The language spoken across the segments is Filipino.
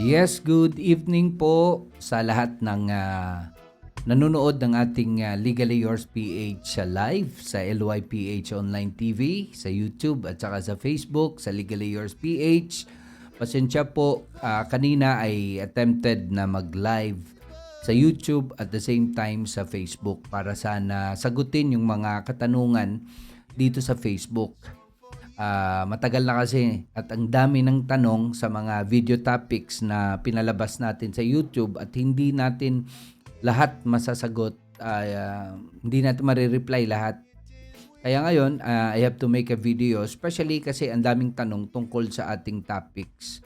Yes, good evening po sa lahat ng nanonood ng ating Legally Yours PH live sa LYPH Online TV, sa YouTube at saka sa Facebook, sa Legally Yours PH. Pasensya po, kanina ay attempted na mag-live sa YouTube at the same time sa Facebook para sana sagutin yung mga katanungan dito sa Facebook. Matagal na kasi at ang dami ng tanong sa mga video topics na pinalabas natin sa YouTube at hindi natin lahat masasagot, hindi natin marireply lahat. Kaya ngayon, I have to make a video especially kasi ang daming tanong tungkol sa ating topics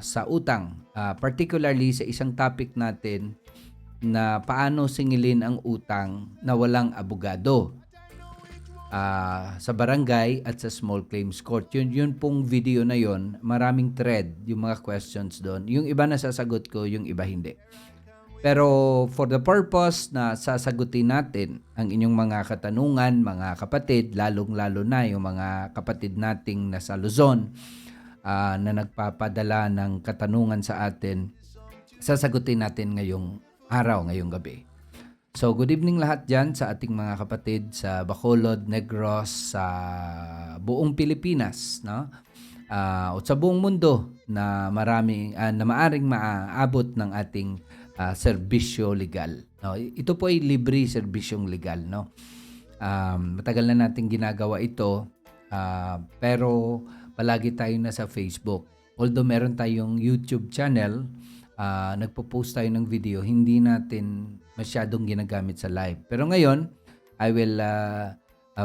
sa utang. Particularly sa isang topic natin na paano singilin ang utang na walang abogado. Sa barangay at sa small claims court. Yun pong video na yon, maraming thread yung mga questions doon. Yung iba nasasagot ko, yung iba hindi. Pero for the purpose na sasagutin natin ang inyong mga katanungan, mga kapatid, lalong-lalo na yung mga kapatid nating nasa Luzon na nagpapadala ng katanungan sa atin, sasagutin natin ngayong araw, ngayong gabi. So, good evening lahat dyan sa ating mga kapatid sa Bacolod, Negros, sa buong Pilipinas, no? O sa buong mundo na maaring maaabot ng ating serbisyo legal. No? Ito po ay libre serbisyong legal, no? Matagal na natin ginagawa ito, pero palagi tayo na sa Facebook. Although meron tayong YouTube channel, nagpo-post tayo ng video, hindi natin masyadong ginagamit sa live. Pero ngayon, I will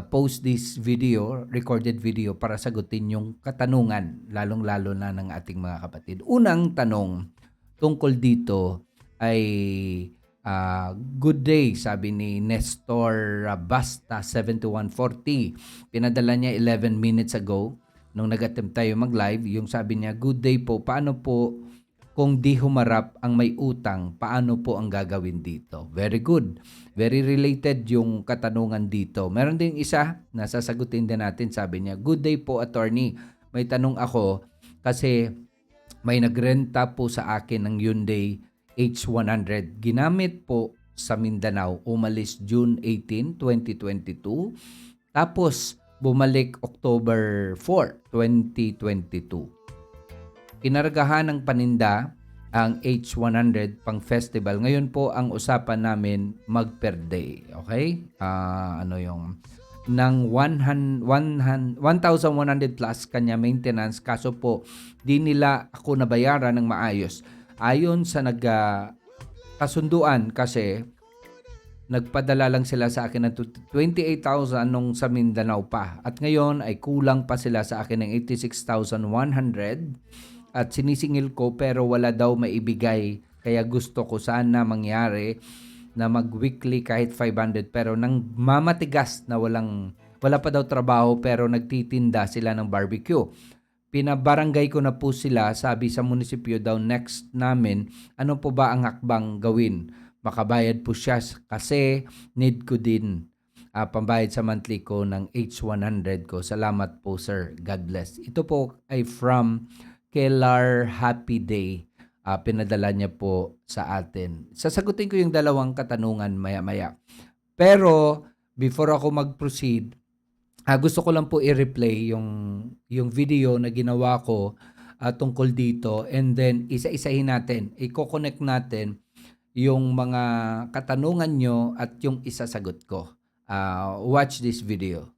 post this video, recorded video, para sagutin yung katanungan, lalong-lalo na ng ating mga kapatid. Unang tanong tungkol dito ay good day, sabi ni Nestor Basta 7140. Pinadala niya 11 minutes ago nung nag-attempt tayo mag-live. Yung sabi niya, good day po, paano po kung di humarap ang may utang, paano po ang gagawin dito? Very good. Very related yung katanungan dito. Meron din isa na sasagutin din natin. Sabi niya, good day po, attorney. May tanong ako kasi may nagrenta po sa akin ng Hyundai H100. Ginamit po sa Mindanao. Umalis June 18, 2022. Tapos bumalik October 4, 2022. Kinargahan ng paninda ang H100 pang festival. Ngayon po ang usapan namin mag per day. Okay? Ng 1,100 plus kanya maintenance. Kaso po, di nila ako nabayaran ng maayos. Ayon sa kasunduan kasi, nagpadala lang sila sa akin ng 28,000 nung sa Mindanao pa. At ngayon ay kulang pa sila sa akin ng 86,100. At sinisingil ko pero wala daw maibigay. Kaya gusto ko sana mangyari na mag-weekly kahit 500 pero nang mamatigas na wala pa daw trabaho pero nagtitinda sila ng barbecue. Pinabarangay ko na po sila, sabi sa munisipyo daw next namin, ano po ba ang hakbang gawin? Makabayad po siya kasi need ko din pambayad sa monthly ko ng H100 ko. Salamat po sir. God bless. Ito po ay from Kelar Happy Day. Pinadala niya po sa atin. Sasagutin ko yung dalawang katanungan maya-maya. Pero before ako mag-proceed, gusto ko lang po i-replay yung video na ginawa ko tungkol dito, and then isa-isahin natin, i-connect natin yung mga katanungan nyo at yung isasagot ko. Watch this video.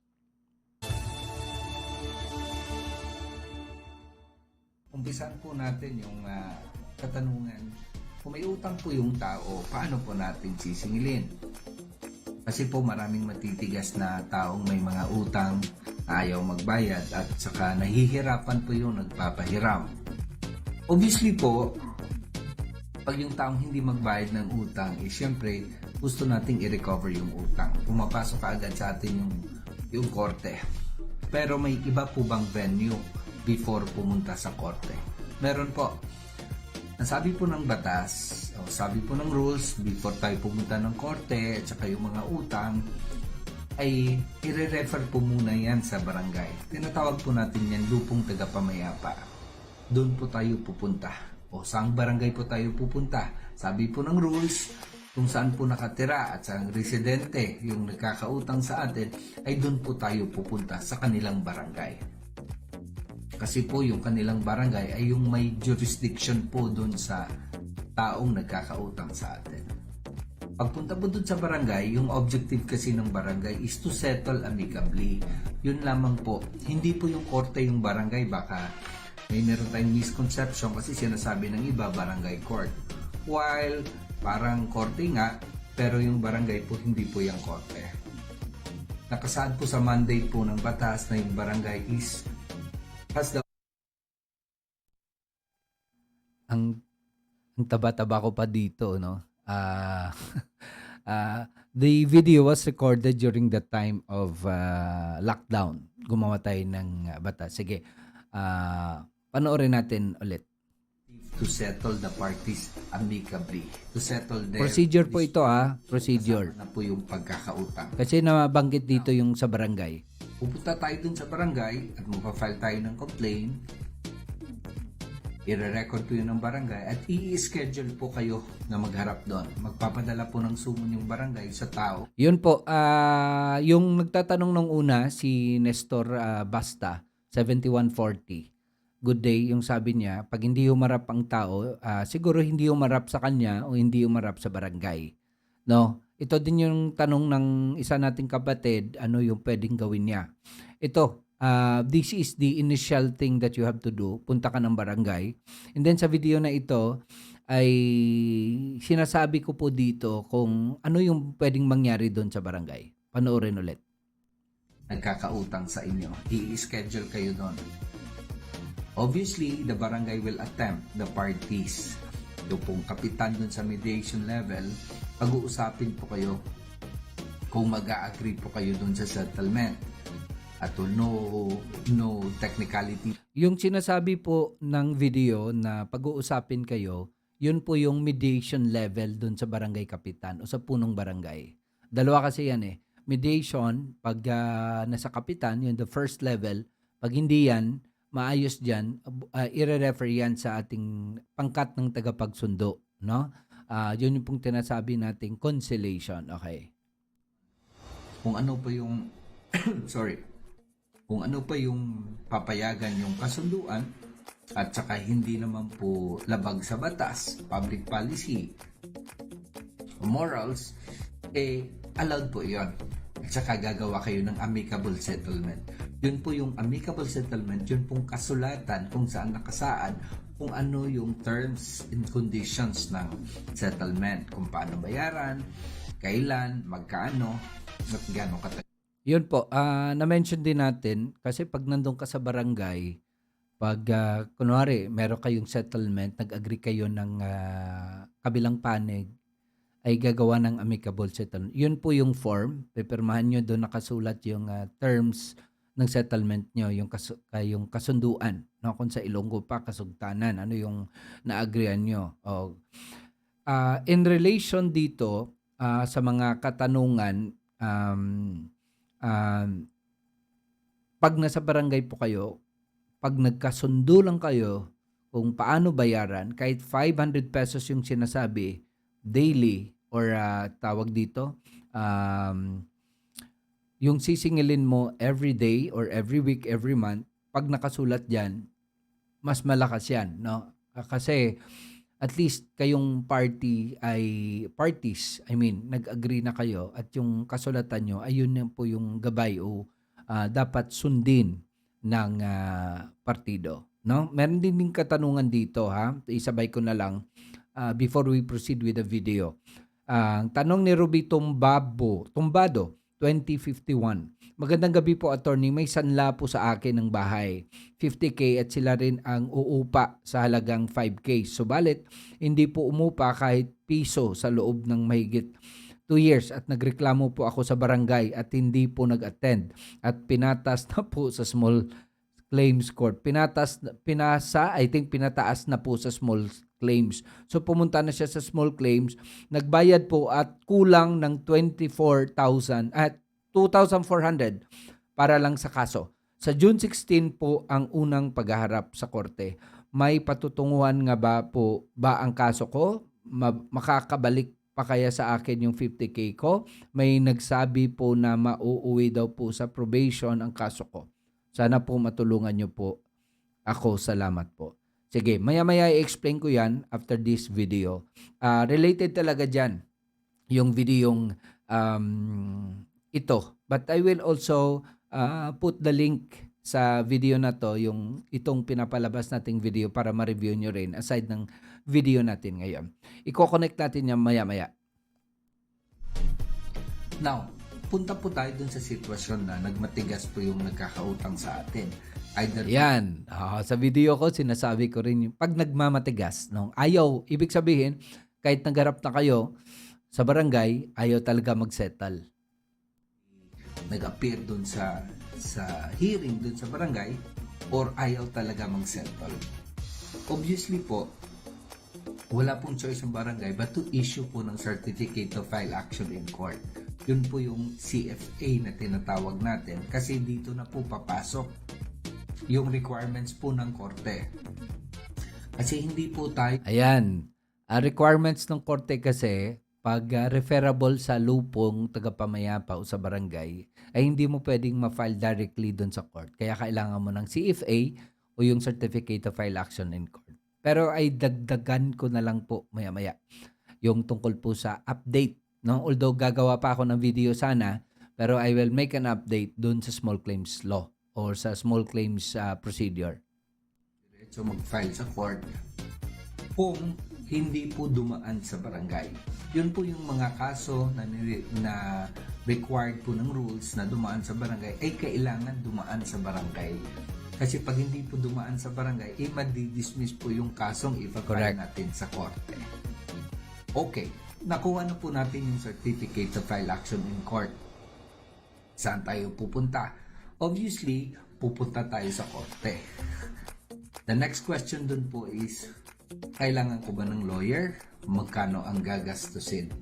Umpisan po natin yung katanungan. Kung may utang po yung tao, paano po natin sisingilin? Kasi po maraming matitigas na taong may mga utang na ayaw magbayad at saka nahihirapan po yung nagpapahiram. Obviously po, pag yung taong hindi magbayad ng utang, syempre gusto nating i-recover yung utang. Pumapasok agad sa atin yung korte. Pero may iba po bang venue before pumunta sa korte? Meron po. Nasabi po ng batas, sabi po ng rules, before tayo pumunta ng korte at saka yung mga utang, ay i-refer po muna yan sa barangay. Tinatawag po natin yan lupong tagapamayapa. doon po tayo pupunta. O saang barangay po tayo pupunta? Sabi po ng rules, kung saan po nakatira at sa residente yung nagkakautang sa atin, ay doon po tayo pupunta sa kanilang barangay. Kasi po yung kanilang barangay ay yung may jurisdiction po doon sa taong nagkakautang sa atin. Pagpunta po doon sa barangay, yung objective kasi ng barangay is to settle amicably. Yun lamang po. Hindi po yung korte yung barangay. Baka may meron tayong misconception kasi sinasabi ng iba barangay court. While parang korte nga, pero yung barangay po hindi po yung korte. Nakasaad po sa mandate po ng batas na yung barangay has the ang taba-taba ko pa dito, no? The video was recorded during the time of lockdown. Gumawa tayo ng batas. Sige, panoorin natin ulit. To settle the parties amicably. To settle their Procedure po ito procedure. Kasama na po yung pagkakautang. Kasi nabanggit dito yung sa barangay. Pupunta tayo dun sa barangay at magpa-file tayo ng complaint. I-record po yun ng barangay at i-schedule po kayo na magharap doon. Magpapadala po ng summon yung barangay sa tao. Yun po, yung nagtatanong nung una, si Nestor Basta, 7140. Good day, yung sabi niya, pag hindi humarap ang tao, siguro hindi humarap sa kanya o hindi humarap sa barangay. No? Ito din yung tanong ng isa nating kapatid, ano yung pwedeng gawin niya. Ito, this is the initial thing that you have to do. Punta ka ng barangay. And then sa video na ito, ay sinasabi ko po dito kung ano yung pwedeng mangyari doon sa barangay. Panoorin ulit. Nagkakautang sa inyo. I-schedule kayo doon. Obviously, the barangay will attempt the parties. Yung pong kapitan dun sa mediation level, pag-uusapin po kayo kung mag-a-agree po kayo dun sa settlement. At no technicality. Yung sinasabi po ng video na pag-uusapin kayo, yun po yung mediation level dun sa barangay kapitan o sa punong barangay. Dalawa kasi yan eh. Mediation, pag nasa kapitan, yun the first level. Pag hindi yan, maayos dyan, i-refer yan sa ating pangkat ng tagapagsundo. No? Yun yung pong tinasabi nating conciliation. Okay. Kung ano pa yung kung ano pa yung papayagan yung kasunduan at saka hindi naman po labag sa batas, public policy, morals, allowed po yon. At saka gagawa kayo ng amicable settlement. Yun po yung amicable settlement, yun pong kasulatan kung saan nakasaad kung ano yung terms and conditions ng settlement, kung paano bayaran, kailan, magkano, at gano'ng katagal. Yun po, na-mention din natin kasi pag nandun ka sa barangay, pag kunwari meron kayong settlement, nag-agree kayo ng kabilang panig, ay gagawa ng amicable settlement. Yun po yung form, pipirmahan nyo doon nakasulat yung terms ng settlement nyo, yung kasunduan. No? Kung sa Ilonggo pa, kasugtanan, ano yung na-agreean nyo. In relation dito, sa mga katanungan, pag nasa barangay po kayo, pag nagkasundo lang kayo kung paano bayaran, kahit 500 pesos yung sinasabi daily or tawag dito, yung sisingilin mo every day or every week, every month, pag nakasulat dyan, mas malakas yan. No? Kasi at least kayong parties, nag-agree na kayo at yung kasulatan nyo, ayun na po yung gabay o dapat sundin ng partido. No? Meron din katanungan dito, isabay ko na lang before we proceed with the video. Ang tanong ni Ruby Tumbado, 2051. Magandang gabi po, attorney. May sanla po sa akin ng bahay. 50K at sila rin ang uupa sa halagang 5K. Subalit, hindi po umupa kahit piso sa loob ng mahigit 2 years at nagreklamo po ako sa barangay at hindi po nag-attend at pinatas na po sa small claims court. Pinataas na po sa small claims. So pumunta na siya sa small claims, nagbayad po at kulang ng 24,000 at 2,400 para lang sa kaso. Sa June 16 po ang unang paghaharap sa korte. may patutunguhan nga ba ang kaso ko? Makakabalik pa kaya sa akin yung 50K ko? May nagsabi po na mauuwi daw po sa probation ang kaso ko. Sana po matulungan niyo po ako. Salamat po. Sige, maya-maya i-explain ko yan after this video. Related talaga dyan yung videong ito. But I will also put the link sa video na to, yung itong pinapalabas nating video para ma-review nyo rin aside ng video natin ngayon. I-connect natin yan maya-maya. Now, punta po tayo dun sa sitwasyon na nagmatigas po yung nagkakautang sa atin. Either Yan. Sa video ko, sinasabi ko rin yung pag nagmamatigas. No? Ayaw, ibig sabihin, kahit nagharap na kayo sa barangay, ayaw talaga mag-settle. nag-appear dun sa hearing dun sa barangay or ayaw talaga mag-settle. Obviously po, wala pong choice ng barangay but to issue po ng certificate to file action in court. Yun po yung CFA na tinatawag natin kasi dito na po papasok yung requirements po ng korte. Kasi hindi po tayo... Ayan. Requirements ng korte kasi, pag referable sa lupong tagapamayapa o sa barangay, ay hindi mo pwedeng ma-file directly doon sa court. Kaya kailangan mo ng CFA o yung Certificate of File Action in Court. Pero ay dagdagan ko na lang po maya-maya yung tungkol po sa update. No? Although gagawa pa ako ng video sana, pero I will make an update doon sa small claims law or sa small claims procedure. So mag-file sa court kung hindi po dumaan sa barangay. Yun po yung mga kaso na required po ng rules na dumaan sa barangay ay kailangan dumaan sa barangay. Kasi pag hindi po dumaan sa barangay, madi-dismiss po yung kasong ipa-file natin sa korte. Okay, nakuha na po natin yung certificate to file action in court. Saan tayo pupunta? Obviously, pupunta tayo sa korte. The next question dun po is, kailangan ko ba ng lawyer? Magkano ang gagastusin?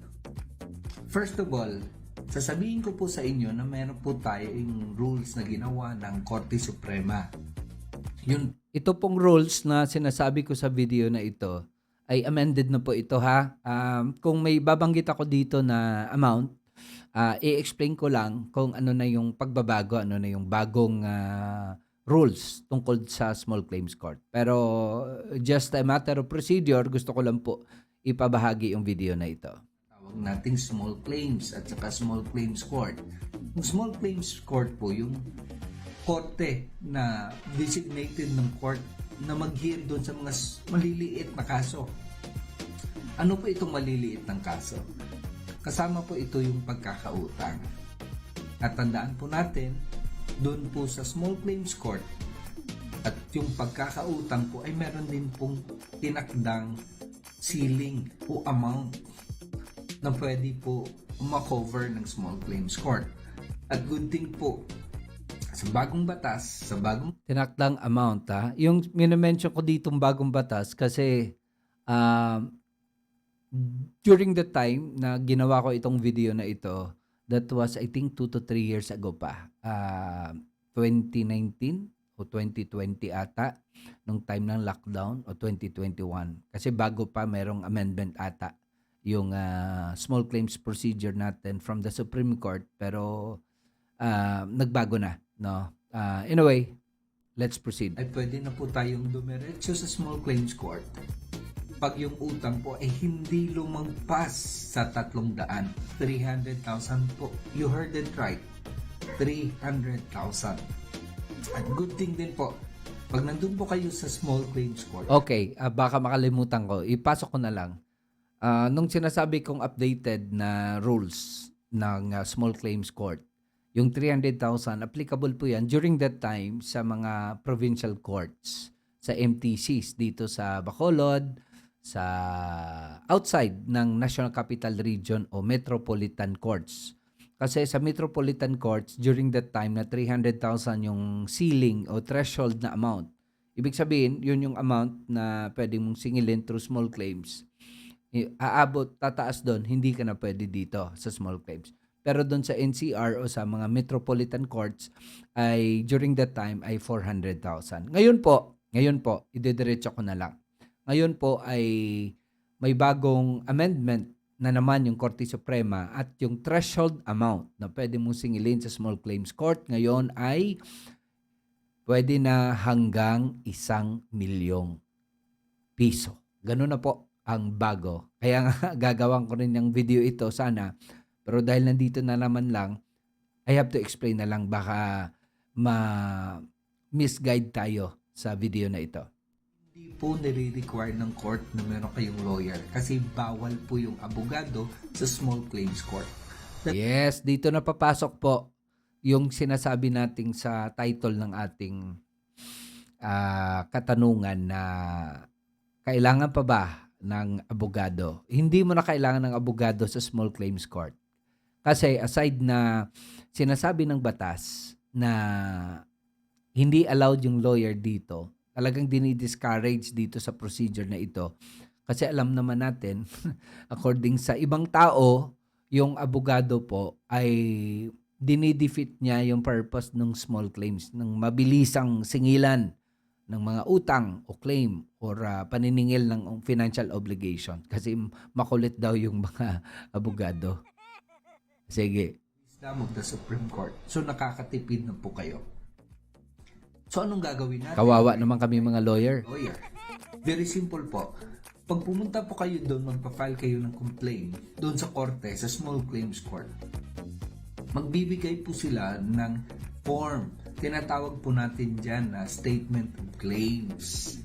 First of all, sasabihin ko po sa inyo na meron po tayo yung rules na ginawa ng Korte Suprema. Ito pong rules na sinasabi ko sa video na ito ay amended na po ito ha. Kung may babanggit ako dito na amount, i-explain ko lang kung ano na yung pagbabago, ano na yung bagong rules tungkol sa small claims court. Pero just a matter of procedure, gusto ko lang po ipabahagi yung video na ito. Tawag nating small claims at saka small claims court. Yung small claims court po, yung korte na designated ng court na mag-hear doon sa mga maliliit na kaso. Ano po itong maliliit ng kaso? Kasama po ito yung pagkakautang. At tandaan po natin, doon po sa small claims court at yung pagkakautang po ay meron din pong tinakdang ceiling o amount na pwede po ma-cover ng small claims court. At good thing po, sa bagong batas, Tinakdang amount ha. Yung minimension ko ditong bagong batas kasi during the time na ginawa ko itong video na ito, that was I think 2 to 3 years ago pa. 2019 o 2020 ata nung time ng lockdown o 2021. Kasi bago pa merong amendment ata yung small claims procedure natin from the Supreme Court pero nagbago na, no? Anyway, let's proceed. ay pwede na po tayong dumiretso sa small claims court pag yung utang po ay hindi lumagpas sa 300,000. 300,000 po. You heard it right. 300,000. At good thing din po, pag nandun po kayo sa small claims court. Okay, baka makalimutan ko. Ipasok ko na lang. Nung sinasabi kong updated na rules ng small claims court, yung 300,000, applicable po yan during that time sa mga provincial courts, sa MTCs dito sa Bacolod, sa outside ng National Capital Region o Metropolitan Courts. Kasi sa Metropolitan Courts, during that time na 300,000 yung ceiling o threshold na amount. Ibig sabihin, yun yung amount na pwede mong singilin through small claims. Aabot, tataas doon, hindi ka na pwede dito sa small claims. Pero doon sa NCR o sa mga Metropolitan Courts, ay during that time ay 400,000. Ngayon po, Ngayon po, idediretso ko na lang. Ngayon po ay may bagong amendment na naman yung Korte Suprema at yung threshold amount na pwede mong singilin sa small claims court ngayon ay pwede na hanggang 1 milyong piso. Ganun na po ang bago. Kaya nga gagawin ko rin yung video ito sana. Pero dahil nandito na naman lang, I have to explain na lang baka misguide tayo sa video na ito. Hindi po nire-require ng court na meron kayong lawyer kasi bawal po yung abogado sa small claims court. Yes, dito na papasok po yung sinasabi nating sa title ng ating katanungan na kailangan pa ba ng abogado? Hindi mo na kailangan ng abogado sa small claims court. Kasi aside na sinasabi ng batas na hindi allowed yung lawyer dito, talagang dinidiscourage dito sa procedure na ito. Kasi alam naman natin, according sa ibang tao, yung abogado po ay dinidefeat niya yung purpose ng small claims, ng mabilisang singilan ng mga utang o claim or paniningil ng financial obligation. Kasi makulit daw yung mga abogado. Sige. Islam of the Supreme Court. So nakakatipid na po kayo. So anong gagawin natin? Kawawa naman kami mga lawyer. Lawyer. Very simple po. Pag pumunta po kayo doon, magpa-file kayo ng complaint doon sa korte, sa small claims court. Magbibigay po sila ng form. Tinatawag po natin dyan na statement of claims.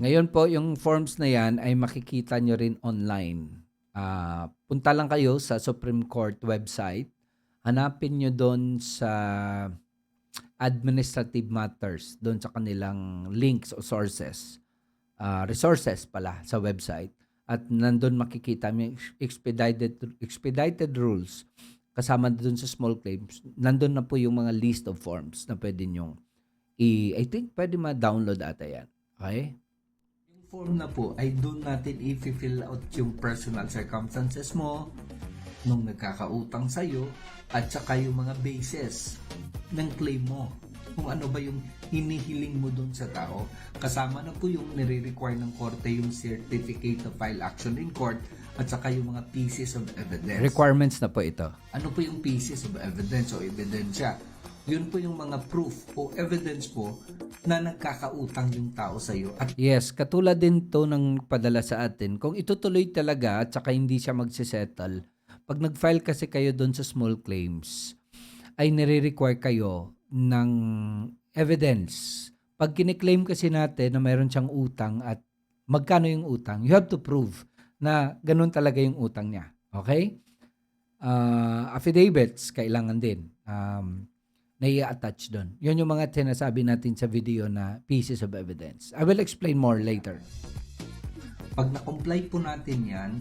Ngayon po, yung forms na yan ay makikita nyo rin online. Punta lang kayo sa Supreme Court website. Hanapin nyo doon sa administrative matters, doon sa kanilang links o sources. Resources pala sa website. At nandun makikita may expedited rules. Kasama doon sa small claims, nandun na po yung mga list of forms na pwede nyong I think pwede ma-download ata yan. Okay? Yung form na po ay doon natin i-fill out yung personal circumstances mo nung nagkakautang sa'yo at saka yung mga basis ng claim mo. Kung ano ba yung hinihiling mo doon sa tao. Kasama na po yung nire-require ng korte yung certificate to file action in court at saka yung mga pieces of evidence. Requirements na po ito. Ano po yung pieces of evidence o ebidensya? Yun po yung mga proof o evidence po na nagkakautang yung tao sa iyo. At Yes, katulad din to ng padala sa atin. Kung itutuloy talaga at saka hindi siya magsisettle, pag nag-file kasi kayo doon sa small claims, ay nire-require kayo ng evidence. Pag kiniklaim kasi natin na mayroon siyang utang at magkano yung utang, you have to prove na ganun talaga yung utang niya. Okay? Affidavits, kailangan din. Na i-attach doon. Yun yung mga sinasabi natin sa video na pieces of evidence. I will explain more later. pag na-comply po natin yan,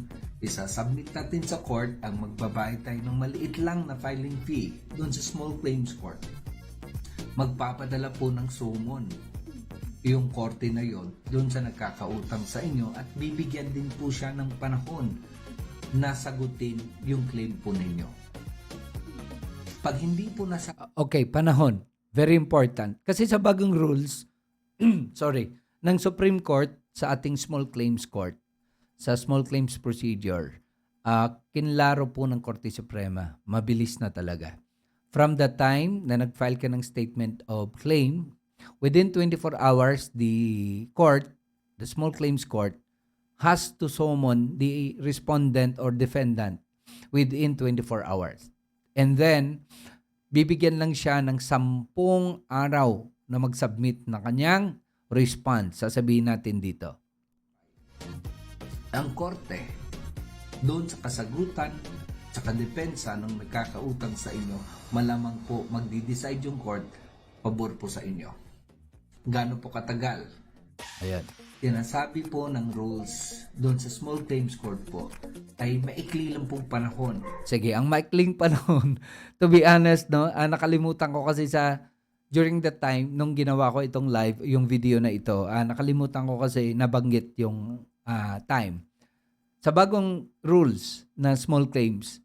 isa-submit natin sa court ang magbabayad tayo ng maliit lang na filing fee doon sa small claims court. Magpapadala po ng summon yung korte na yon doon sa nagkakautang sa inyo at bibigyan din po siya ng panahon na sagutin yung claim po ninyo. Pag hindi po nasa Okay, panahon. Very important. Kasi sa bagong rules, ng Supreme Court sa ating small claims court, sa small claims procedure, kinlaro po ng Korte Suprema. Mabilis na talaga. From the time na nag-file ka ng statement of claim, within 24 hours, the small claims court, has to summon the respondent or defendant within 24 hours. And then, bibigyan lang siya ng 10 araw na mag-submit ng kanyang response. Sasabihin natin dito. ang korte doon sa kasagutan sa kadepensa ng nagkakautang sa inyo, malamang po magdi-decide yung court pabor po sa inyo. Gaano po katagal? Ayan. Sinasabi po ng rules doon sa small claims court po ay maikli lang pong panahon. Sige, ang maikling panahon, to be honest, no, nakalimutan ko kasi during that time, nung ginawa ko itong live, yung video na ito, nakalimutan ko kasi nabanggit yung time. Sa bagong rules na small claims,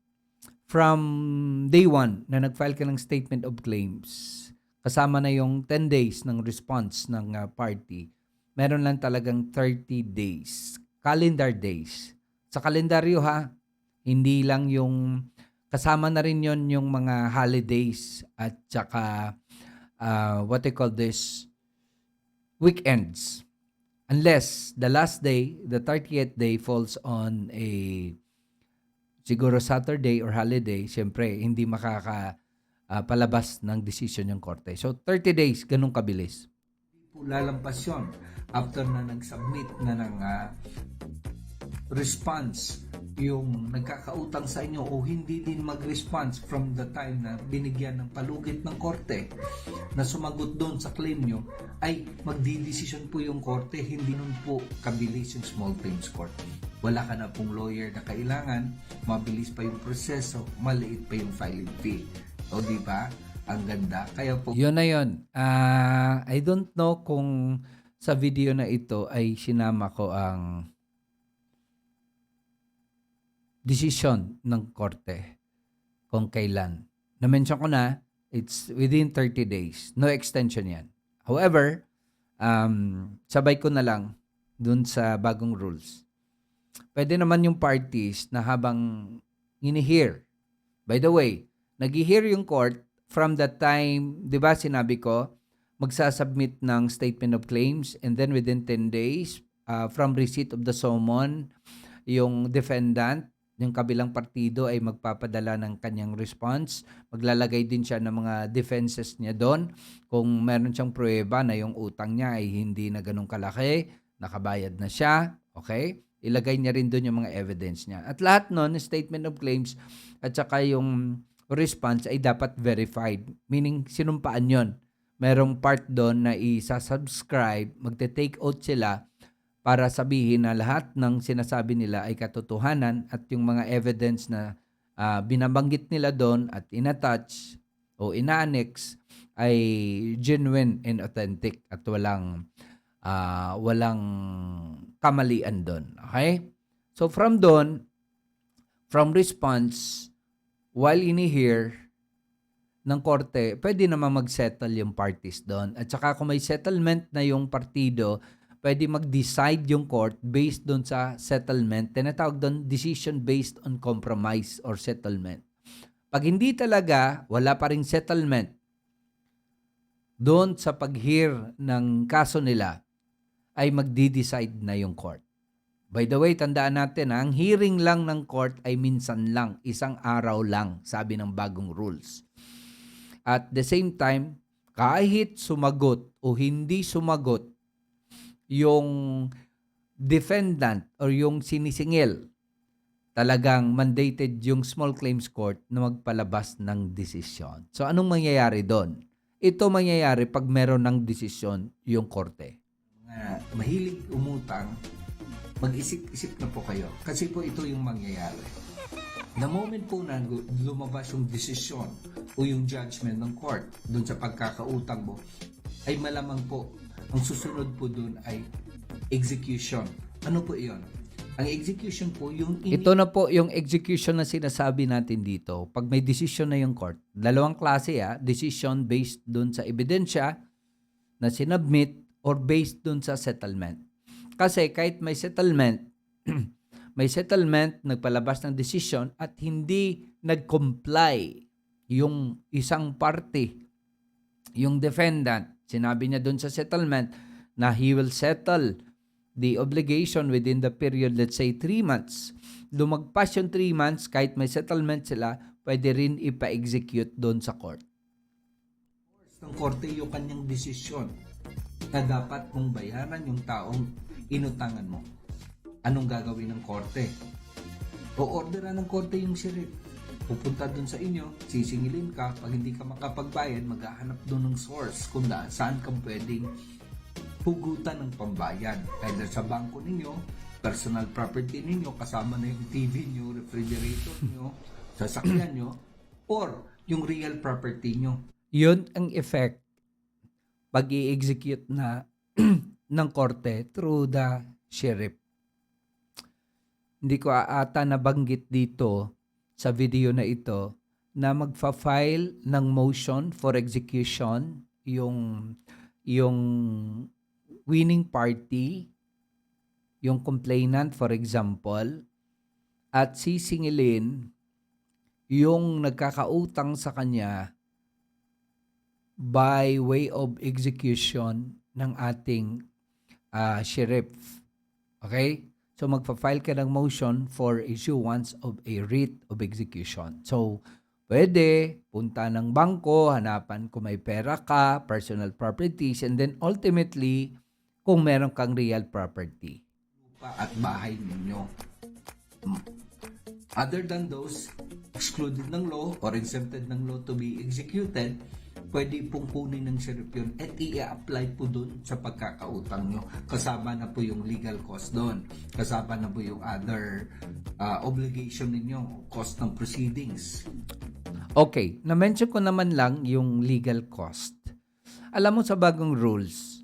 from day 1 na nag-file ka ng statement of claims, kasama na yung 10 days ng response ng party, meron lang talagang 30 days. Calendar days. Sa kalendaryo ha, hindi lang yung kasama na rin yon yung mga holidays at saka what they call this, weekends. Unless the last day, the 30th day falls on a siguro Saturday or holiday, syempre hindi palabas ng decision yung korte. So 30 days, ganun kabilis. Lalampas yun after na nag-submit na ng response yung nagkakautang sa inyo o hindi din mag-response from the time na binigyan ng palugit ng korte na sumagot doon sa claim nyo, ay magdidesisyon po yung korte, hindi nun po kabilis yung small claims court. Wala ka na pong lawyer na kailangan, mabilis pa yung proseso, maliit pa yung filing fee. O di ba? Ang ganda. Kaya po yun na yun. I don't know kung sa video na ito ay sinama ko ang decision ng korte kung kailan. Na-mention ko na, it's within 30 days. No extension yan. However, sabay ko na lang dun sa bagong rules. Pwede naman yung parties na habang ini-hear. By the way, nag-hear yung court from the time, di ba sinabi ko, magsasubmit ng statement of claims and then within 10 days, from receipt of the summon, yung defendant, yung kabilang partido ay magpapadala ng kanyang response. Maglalagay din siya ng mga defenses niya doon. Kung meron siyang pruweba na yung utang niya ay hindi na ganun kalaki, nakabayad na siya, okay? Ilagay niya rin doon yung mga evidence niya. At lahat nun, statement of claims at saka yung response ay dapat verified. Meaning, sinumpaan yon. Merong part doon na isa-subscribe, magte-take out sila para sabihin na lahat ng sinasabi nila ay katotohanan at yung mga evidence na binabanggit nila doon at inattach o ina-annex ay genuine and authentic at walang kamalian doon. Okay? So from doon, from response, while ini-hear ng korte, pwede naman mag-settle yung parties doon. At saka kung may settlement na yung partido, pwede mag-decide yung court based doon sa settlement. Tinatawag doon decision based on compromise or settlement. Pag hindi talaga, wala pa ring settlement, doon sa pag-hear ng kaso nila, ay magdi-decide na yung court. By the way, tandaan natin, ang hearing lang ng court ay minsan lang, isang araw lang, sabi ng bagong rules. At the same time, kahit sumagot o hindi sumagot yung defendant or yung sinisingil, talagang mandated yung small claims court na magpalabas ng desisyon. So anong mangyayari doon? Ito mangyayari pag meron ng desisyon yung korte. Mahilig umutang, mag-isip-isip na po kayo. Kasi po ito yung mangyayari. The moment po na lumabas yung desisyon o yung judgment ng court doon sa pagkakautang mo, ay malamang po ang susunod po doon ay execution. Ano po iyon? Ang execution po yung... Ito na po yung execution na sinasabi natin dito. Pag may decision na yung court, dalawang klase decision based doon sa ebidensya na sinubmit or based doon sa settlement. Kasi kahit may settlement, nagpalabas ng decision at hindi nag-comply yung isang party, yung defendant, sinabi niya doon sa settlement na he will settle the obligation within the period, let's say 3 months. Lumagpas yung 3 months, kahit may settlement sila, pwede rin ipa-execute doon sa court. Ng korte yung kanyang desisyon na dapat mong bayaran yung taong inutangan mo. Anong gagawin ng korte? O-orderan ng korte yung sheriff. Pupunta doon sa inyo, sisingilin ka, pag hindi ka makapagbayad, maghahanap doon ng source kung saan ka pwedeng hugutan ng pambayad. Either sa bangko ninyo, personal property ninyo, kasama na yung TV nyo, refrigerator nyo, sasakyan nyo, or yung real property nyo. Yun ang effect pag i-execute na ng korte through the sheriff. Hindi ko ata nabanggit dito sa video na ito na magfa-file ng motion for execution yung winning party, yung complainant for example, at sisingilin yung nagkakautang sa kanya by way of execution ng ating sheriff. Okay? So magpa-file ka ng motion for issuance of a writ of execution. So pwede punta ng bangko, hanapan kung may pera ka, personal properties, and then ultimately kung meron kang real property. Lupa at bahay ninyo. Other than those excluded ng law or exempted ng law to be executed, pwede pong kunin ng sheriff yun at i-apply po dun sa pagkakautang nyo. Kasama na po yung legal cost dun. Kasama na po yung other obligation ninyo, cost ng proceedings. Okay, na-mention ko naman lang yung legal cost. Alam mo sa bagong rules,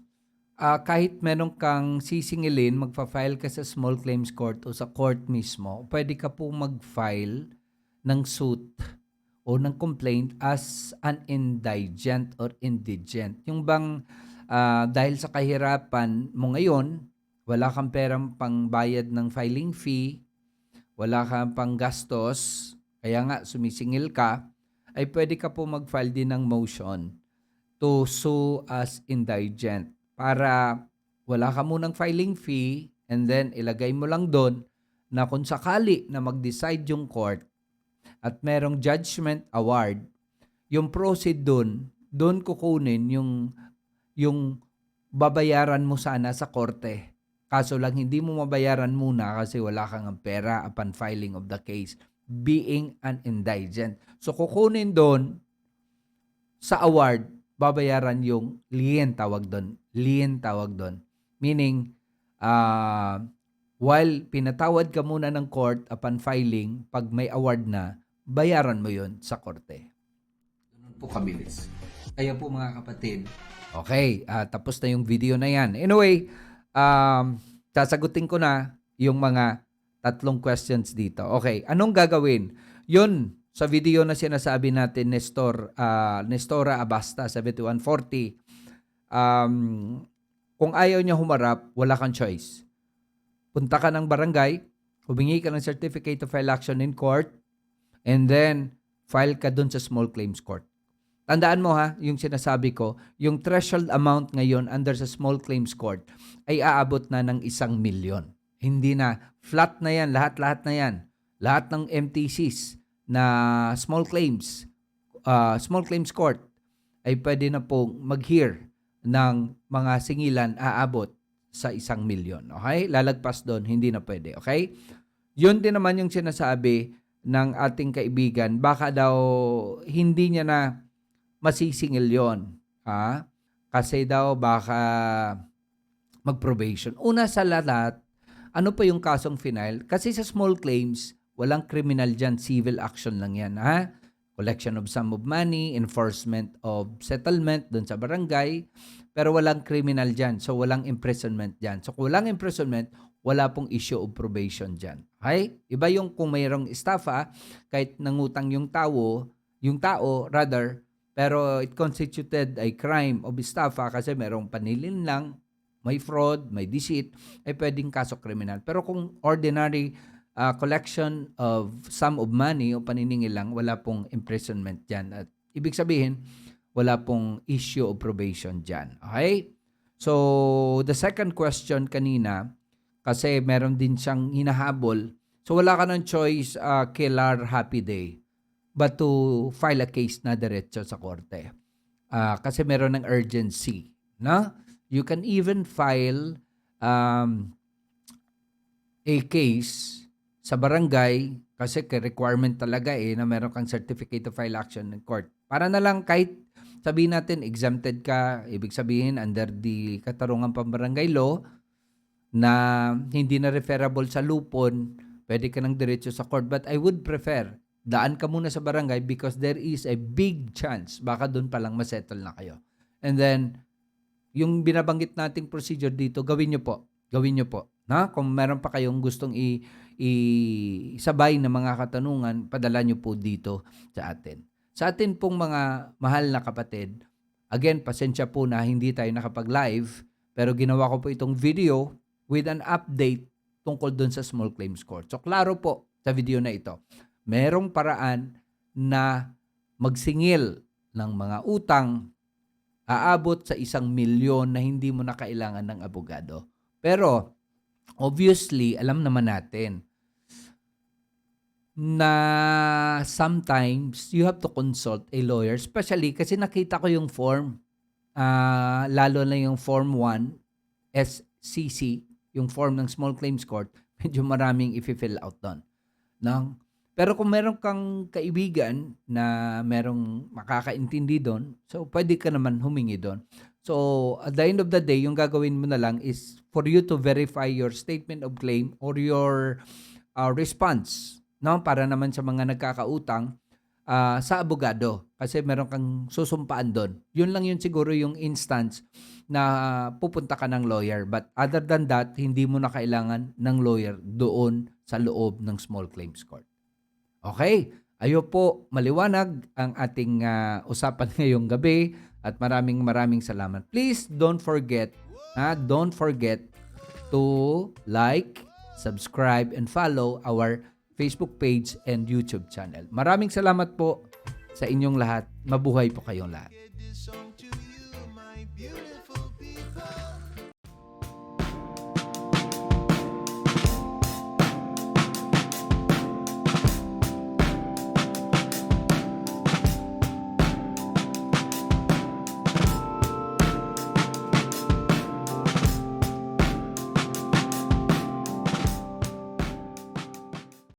kahit meron kang sisingilin, magpa-file ka sa small claims court o sa court mismo, pwede ka po mag-file ng suit o ng complaint as an indigent or indigent. Yung bang dahil sa kahirapan mo ngayon, wala kang perang pangbayad ng filing fee, wala kang pang gastos, kaya nga sumisingil ka, ay pwede ka po mag-file din ng motion to sue as indigent para wala ka munang filing fee and then ilagay mo lang doon na kung sakali na mag-decide yung court at merong judgment award, yung proceed doon kukunin yung babayaran mo sana sa korte. Kaso lang hindi mo mabayaran muna kasi wala kang pera upon filing of the case, being an indigent. So kukunin doon sa award, babayaran yung lien tawag doon. Lien tawag doon. Meaning, while pinatawad ka muna ng court upon filing, pag may award na, bayaran mo yon sa korte. Ganun po kabilis. Kaya po mga kapatid. Okay, tapos na yung video na yan. Anyway, sasagutin ko na yung mga tatlong questions dito. Okay, anong gagawin? Yun, sa video na sinasabi natin, Nestora Abasta, 7140, kung ayaw niya humarap, wala kang choice. Punta ka ng barangay, humingi ka ng certificate to file action in court, and then file ka dun sa small claims court. Tandaan mo ha, yung sinasabi ko, yung threshold amount ngayon under sa small claims court ay aabot na ng 1 milyon. Hindi na, flat na yan, lahat-lahat na yan. Lahat ng MTCs na small claims court ay pwede na pong mag-hear ng mga singilan aabot sa 1 milyon. Okay? Lalagpas doon, hindi na pwede. Okay? Yun din naman yung sinasabi ng ating kaibigan. Baka daw hindi niya na masisingil yon. Kasi daw baka mag-probation. Una sa lahat, ano pa yung kasong final? Kasi sa small claims, walang criminal dyan, civil action lang yan. Collection of sum of money, enforcement of settlement dun sa barangay, pero walang criminal dyan. So, walang imprisonment dyan. So, kung walang imprisonment, wala pong issue of probation dyan. Okay? Iba yung kung mayroong estafa, kahit nangutang yung tao, pero it constituted a crime of estafa kasi merong panilin lang, may fraud, may deceit, ay pwedeng kaso kriminal. Pero kung ordinary collection of sum of money o paniningil lang, wala pong imprisonment dyan. At ibig sabihin, wala pong issue of probation dyan. Okay? So, the second question kanina, kasi meron din siyang hinahabol. So, wala ka ng choice, killer happy day, but to file a case na diretso sa korte. Kasi meron ng urgency. No? You can even file a case sa barangay kasi requirement talaga na meron kang certificate to file action in court. Para na lang kahit sabihin natin exempted ka, ibig sabihin under the Katarungan Pambarangay Law na hindi na referable sa lupon, pwede ka nang diretso sa court. But I would prefer, daan ka muna sa barangay because there is a big chance baka doon pa lang masettle na kayo. And then, yung binabanggit nating procedure dito, gawin nyo po. Gawin nyo po. Na? Kung meron pa kayong gustong isabay na mga katanungan, padala nyo po dito sa atin. Sa atin pong mga mahal na kapatid, again, pasensya po na hindi tayo nakapag-live, Pero ginawa ko po itong video with an update tungkol dun sa small claims court. So klaro po sa video na ito, merong paraan na magsingil ng mga utang aabot sa 1,000,000 na hindi mo na kailangan ng abogado. Pero obviously, alam naman natin na sometimes you have to consult a lawyer, especially kasi nakita ko yung form, lalo na yung Form 1, SCC, yung form ng Small Claims Court, medyo maraming i-fill out doon. No? Pero kung meron kang kaibigan na merong makakaintindi doon, so pwede ka naman humingi doon. So at the end of the day, yung gagawin mo na lang is for you to verify your statement of claim or your response, no? Para naman sa mga nagkakautang sa abogado kasi meron kang susumpaan doon. Yun lang yun siguro yung instance na pupunta ka ng lawyer. But other than that, hindi mo na kailangan ng lawyer doon sa loob ng small claims court. Okay, ayo po maliwanag ang ating usapan ngayong gabi at maraming salamat. Please don't forget to like, subscribe, and follow our Facebook page and YouTube channel. Maraming salamat po sa inyong lahat. Mabuhay po kayong lahat. This song to you, my beautiful